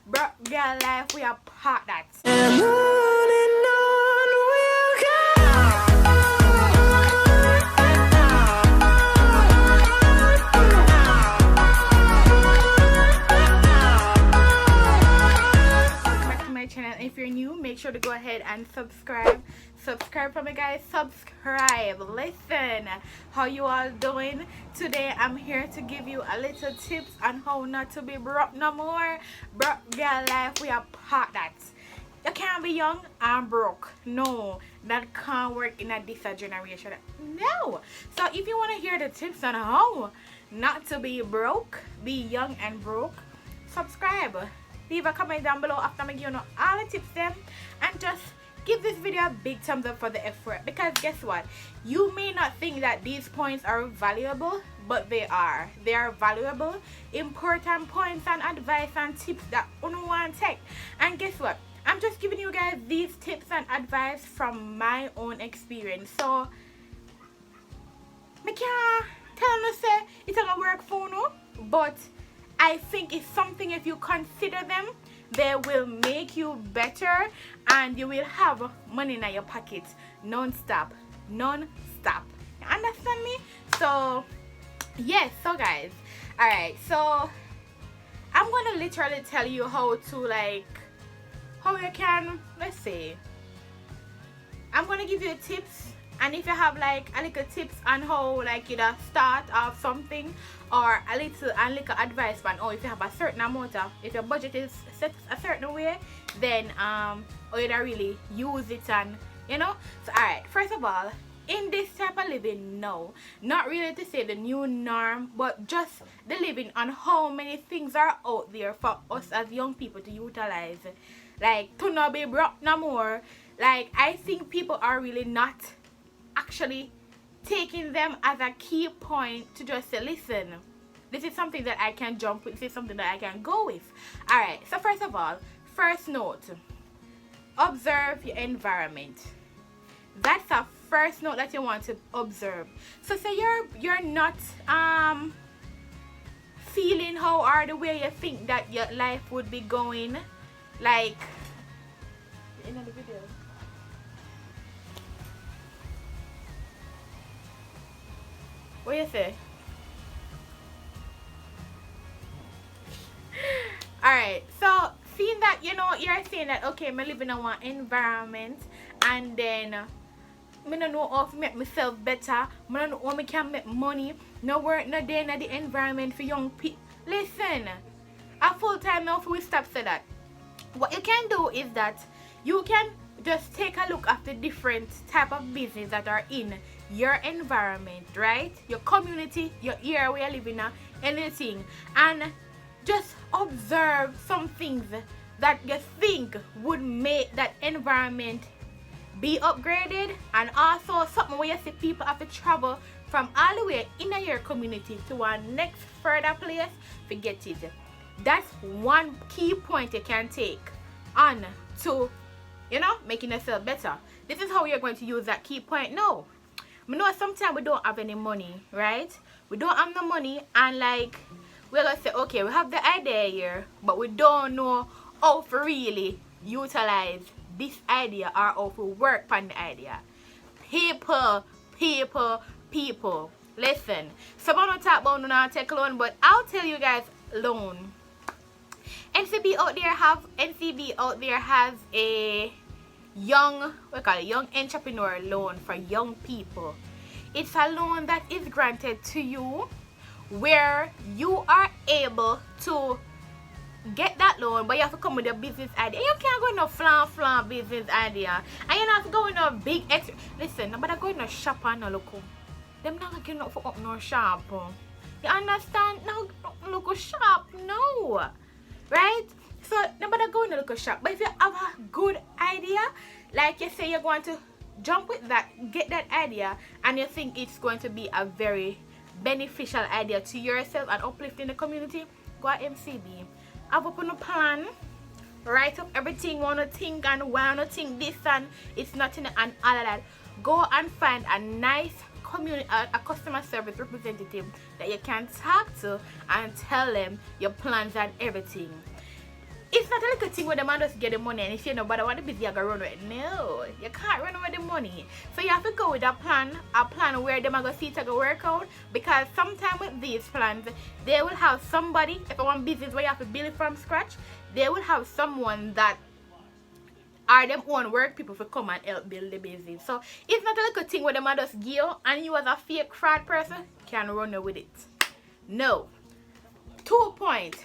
Bro, girl life, we are part that. And on we'll go. Welcome back to my channel. If you're new, make sure to go ahead and subscribe for me, guys. Subscribe. Listen, how you all doing today? I'm here to give you a little tips on how not to be broke no more. Broke girl life, we are part that. You can't be young and broke. No, that can't work in this generation. No. So if you want to hear the tips on how not to be broke, be young and broke, subscribe. Leave a comment down below after me giving you all the tips them, and just give this video a big thumbs up for the effort, because guess what, you may not think that these points are valuable, but they are valuable, important points and advice and tips that you want to take. And guess what, I'm just giving you guys these tips and advice from my own experience. So I can't tell you say it's gonna work for you, but I think it's something, if you consider them, they will make you better and you will have money in your pocket non-stop. You understand me? So yes, so guys, alright, so I'm gonna literally tell you how to, like, how you can, let's say, I'm gonna give you tips, and if you have like a little tips on how, like, you know, start off something, or a little advice on, oh, if you have a certain amount of, if your budget is set a certain way, then or you don't really use it, and you know. So alright, first of all, in this type of living now, not really to say the new norm, but just the living on how many things are out there for us as young people to utilize, like to not be broke no more. Like, I think people are really not actually taking them as a key point to just say, listen, this is something that I can jump with, this is something that I can go with. Alright, so first of all, first note, observe your environment. That's a first note that you want to observe. So say you're not feeling how or the way you think that your life would be going, like in the video. What you say? Alright, so seeing that, you know, you're saying that, okay, I'm living in one environment, and then I don't know how to make myself better, I don't know how I can make money, no work, no day in the environment for young people. Listen, a full time now, if we stop say that, what you can do is that you can just take a look at the different type of business that are in your environment, right? Your community, your area where you're living, anything, and just observe some things that you think would make that environment be upgraded, and also something where you see people have to travel from all the way in your community to our next further place to get it. That's one key point you can take on to, you know, making yourself better. This is how you're going to use that key point. No, I know sometimes we don't have any money, right? We don't have no money, and like, we're gonna say, okay, we have the idea here, but we don't know how to really utilize this idea or how to work on the idea. People. Listen, someone will talk about not take loan, but I'll tell you guys, loan. NCB out there has a young entrepreneur loan for young people. It's a loan that is granted to you where you are able to get that loan, but you have to come with a business idea. You can't go in a flan business idea, and you have to go in a big listen, nobody go in a shop and no look. Them not looking up for up no shop. You understand? No look shop, no. Right? So nobody go in a local shop. But if you have a good idea, like you say you're going to jump with that, get that idea, and you think it's going to be a very beneficial idea to yourself and uplifting the community, go at MCB. Have up on a plan, write up everything you want to think and want to think this, and it's nothing and all of that. Go and find a nice community, a customer service representative that you can talk to and tell them your plans and everything. it's not a little thing where the man just get the money and if you know but I want the business, you're gonna run with it. No, you can't run with the money. So you have to go with a plan where them are gonna see to go work out, because sometimes with these plans they will have somebody, if I want business where you have to build it from scratch, they will have someone that are them own work people to come and help build the business. So it's not a little thing where the man just give you and you as a fake fraud person can run with it. No. 2 points.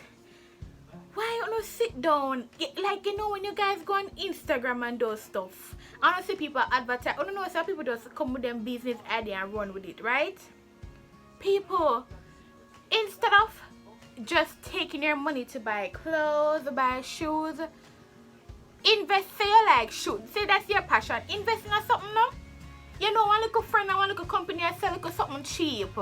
Why you not sit down? Like, you know, when you guys go on Instagram and do stuff, I don't see people advertise. I don't know, some people just come with them business idea and run with it, right? People, instead of just taking your money to buy clothes, buy shoes, invest, say you like shoes, say that's your passion, invest in something now. You know, one little friend and one little company and sell something cheap,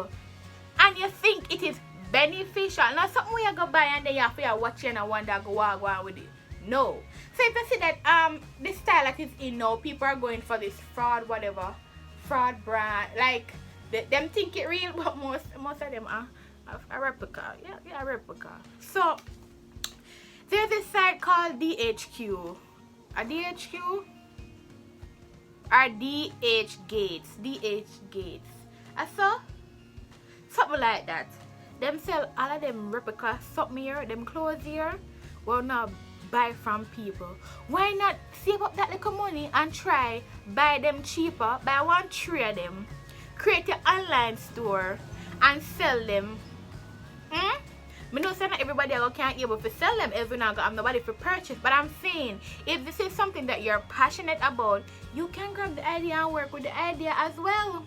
and you think it is beneficial. Now something where you go buy and then you have to watch and wonder go on with it. No. So if you see that this style that is in now, people are going for this fraud whatever, fraud brand, like them think it real, but most of them are a replica. Yeah, a replica. So there's this site called DHQ. A DHQ or DH Gates. DH Gates. I saw something like that. Them sell all of them replica something here, them clothes here. Well, now buy from people. Why not save up that little money and try buy them cheaper? Buy 1 3 of them. Create your online store and sell them. I know not everybody can't able to sell them every now and have nobody for purchase. But I'm saying, if this is something that you're passionate about, you can grab the idea and work with the idea as well.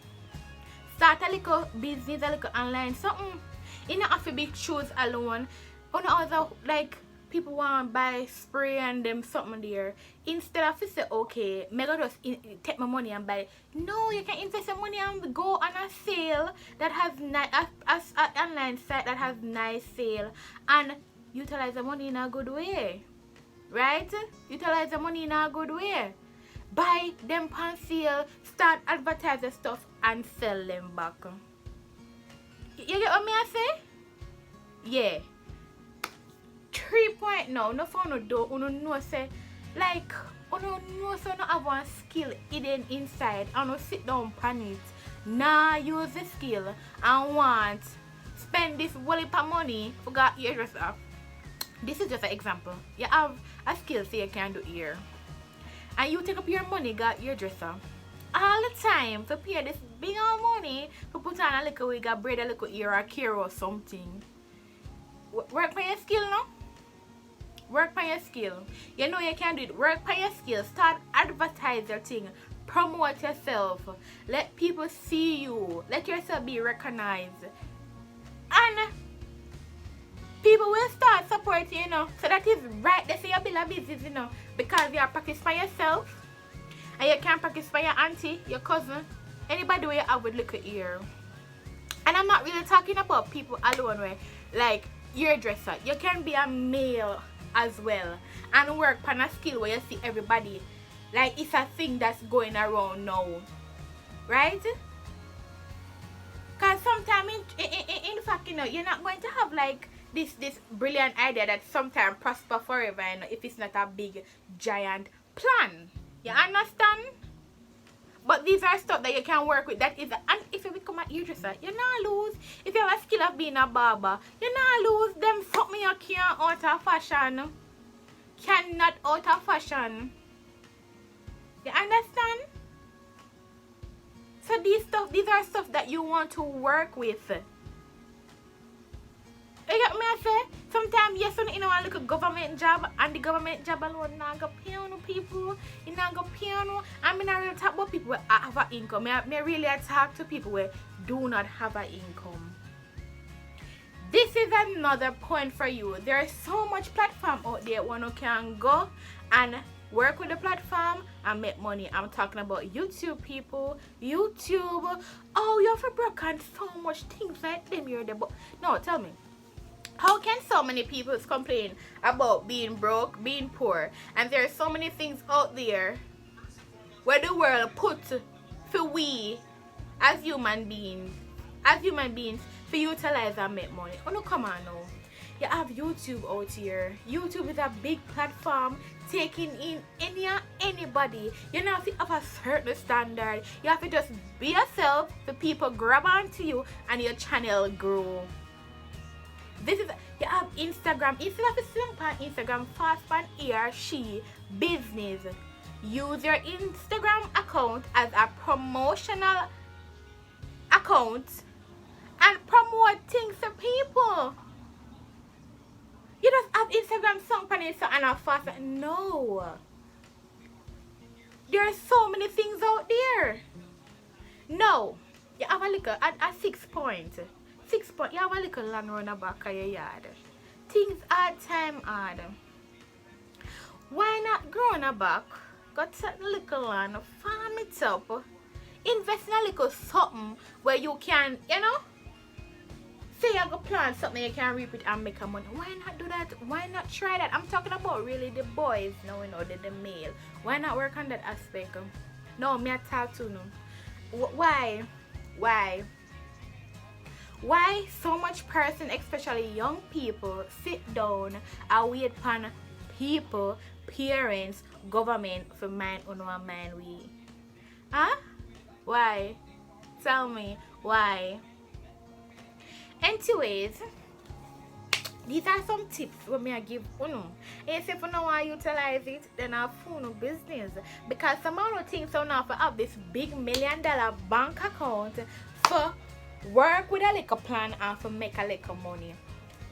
Start a little business, a little online something. You don't have to be shoes alone. On the other, like, people want to buy spray and them something there. Instead of to say, okay, maybe just take my money and buy. No, you can invest your money and go on a sale that has an online site that has nice sale and utilize the money in a good way. Right? Utilize the money in a good way. Buy them on sale, start advertising stuff and sell them back. You get what me I say? Yeah. 3 point now, no for no do, uno know say, like, uno know so no have one skill hidden inside, and no sit down pan it. Nah, use the skill and want spend this whole heap of money for got your dresser. This is just an example. You have a skill so you can do here. And you take up your money, got your dresser. All the time to pay this big old money to put on a little wig, a braid, a little ear, or care or something. Work on your skill now. Work on your skill. You know you can do it. Work on your skill. Start advertise your thing. Promote yourself. Let people see you. Let yourself be recognized. And people will start supporting you know. So that is right. They say you build a business, you know, because you are practicing for yourself. And you can practice for your auntie, your cousin, anybody where you have with little ear. And I'm not really talking about people alone where, like, hairdresser. You can be a male as well and work on a skill where you see everybody. Like, it's a thing that's going around now. Right? Because sometimes, in fact, you know, you're not going to have, like, this brilliant idea that sometimes prosper forever, you know, if it's not a big, giant plan. You understand? But these are stuff that you can work with. That is, and if you become a hairdresser, you not lose. If you have a skill of being a barber, you not lose. Them something you can't out of fashion. Cannot out of fashion. You understand? So these are stuff that you want to work with. You get me I say? Sometimes yes, you know, I look at government job and the government job alone not go pay on people. You not go pay on. I mean, I really talk about people who have an income. I really talk to people who do not have an income. This is another point for you. There is so much platform out there one who can go and work with the platform and make money. I'm talking about YouTube people. YouTube. Oh, you have to broke on so much things like them here. But no, tell me. How can so many people complain about being broke, being poor, and there are so many things out there where the world put for we as human beings to utilize and make money? Oh no, come on now. You have YouTube out here. YouTube is a big platform taking in anybody. You don't have to have a certain standard. You have to just be yourself for people grab onto you and your channel grow. This is, you have Instagram. Instead of sitting on Instagram fast on he or she business, use your Instagram account as a promotional account and promote things to people. You just have Instagram song on it and a fast. No. There are so many things out there. No. You have a little at 6 point. 6 point. You have a little land round the back of your yard. Things are time hard. Why not grow on the back? Got a little land, farm it up. Invest in a little something where you can, you know, say you go plant something you can reap it and make a money. Why not do that? Why not try that? I'm talking about really the boys now, you know, the male. Why not work on that aspect? No, me I talk to no. Why so much person, especially young people, sit down and wait upon people, parents, government for mind on one mind we? Huh? Why? Tell me why. Anyways, these are some tips what me I give uno. And if you know how to utilize it, then I'll phone business. Because some of the things so now for have this big $1 million bank account for work with a little plan and for make a little money.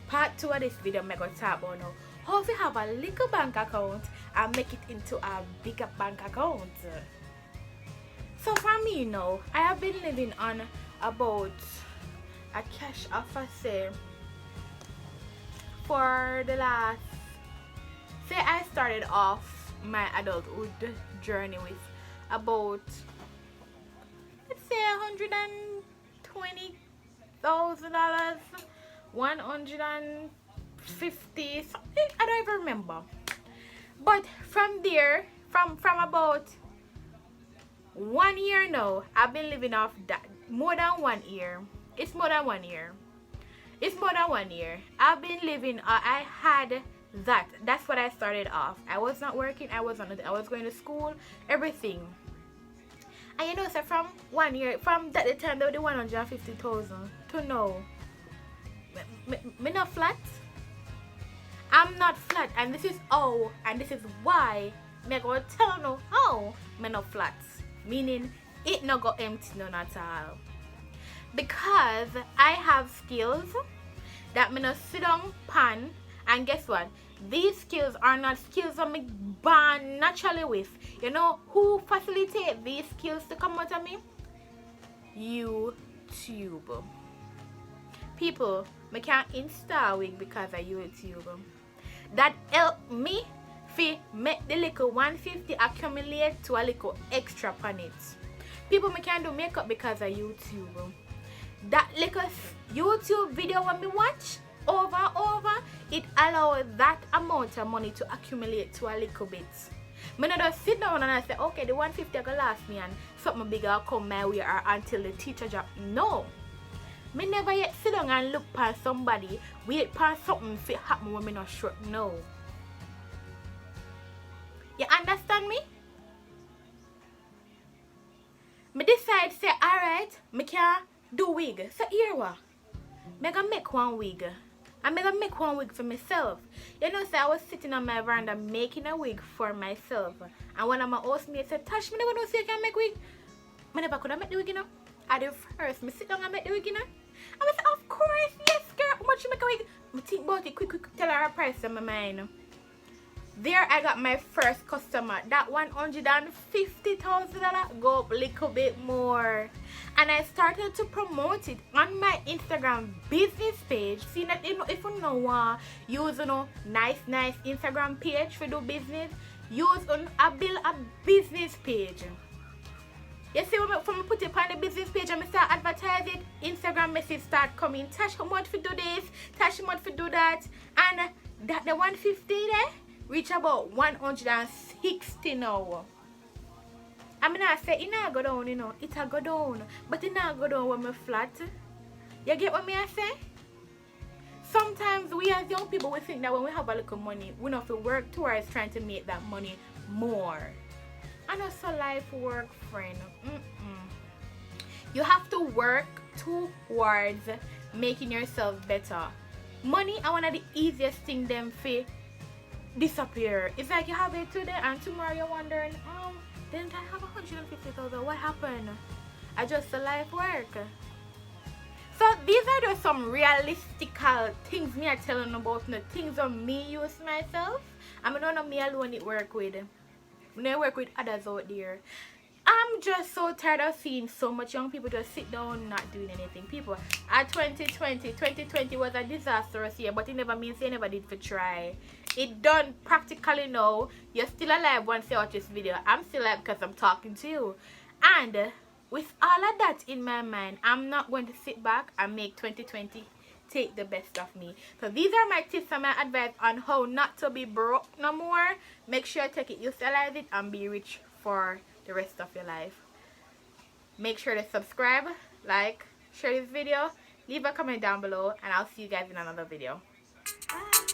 Part 2 of this video I'm going to talk about now. How to have a little bank account and make it into a bigger bank account. So for me now, I have been living on about a cash offer say for the last, say I started off my adulthood journey with about, let's say $120,000, 150 something, I don't even remember. But from there, from about 1 year now, I've been living off that. More than 1 year. It's more than 1 year. It's more than 1 year. I've been living, I had that. That's what I started off. I was not working. I was going to school, everything. And you know, so from 1 year, from that the time they were the 150,000 to now, me not flat. I'm not flat, and this is how, and this is why me go tell no how me not flat. Meaning it not go empty none at all. Because I have skills that me not sit down pan, and guess what? These skills are not skills that me born naturally with. You know who facilitate these skills to come out of me? YouTube. People, me can't install wig because of YouTube. That help me fi make the little 150 accumulate to a little extra on it. People, me can't do makeup because of YouTube. That little YouTube video when me watch over, it allows that amount of money to accumulate to a little bit. Me not just sit down and I say, okay, the 150 gonna last me and something bigger will come my way or until the teacher job. No. Me never yet sit down and look past somebody, wait past something to happen when me not sure. No. You understand me? Me decide say, alright, me can do wig. So here what? Me gonna make one wig. I'm gonna make one wig for myself. You know, so I was sitting on my veranda making a wig for myself. And one of my housemates said, Tash, me never know say you can make wig. Me never could have make the wig, you know. At the first, me sit down and make the wig, you know. And I said, of course, yes, girl. How much you make a wig? Me think about it, quick, tell her a price in my mind. There I got my first customer. That $150,000 go up a little bit more. And I started to promote it on my Instagram business page. See that if you know use nice Instagram page for do business, use build a business page. You see when I put it on the business page and I start advertise it, Instagram message start coming. Tash, how much for do this? Tash, how much for do that? And that the 150 there reach about 160 now. I mean, I say it not go down, you know. It a go down, but it not go down when me flat. You get what me I say? Sometimes we as young people, we think that when we have a little money, we don't have to work towards trying to make that money more. And also life work, friend. You have to work towards making yourself better. Money are one of the easiest things them for disappear. It's like you have it today and tomorrow you're wondering, didn't I have 150,000? What happened? I just a life work. So these are just some realistical things me are telling about, the things of me use myself. I mean, not me alone it work with. I work with others out there. I'm just so tired of seeing so much young people just sit down not doing anything. People, at 2020 was a disastrous year, but it never means they never did for try. It done practically now. You're still alive once you watch this video. I'm still alive because I'm talking to you. And with all of that in my mind, I'm not going to sit back and make 2020 take the best of me. So these are my tips and my advice on how not to be broke no more. Make sure you take it, utilize it, and be rich for the rest of your life. Make sure to subscribe, like, share this video, leave a comment down below, and I'll see you guys in another video. Bye.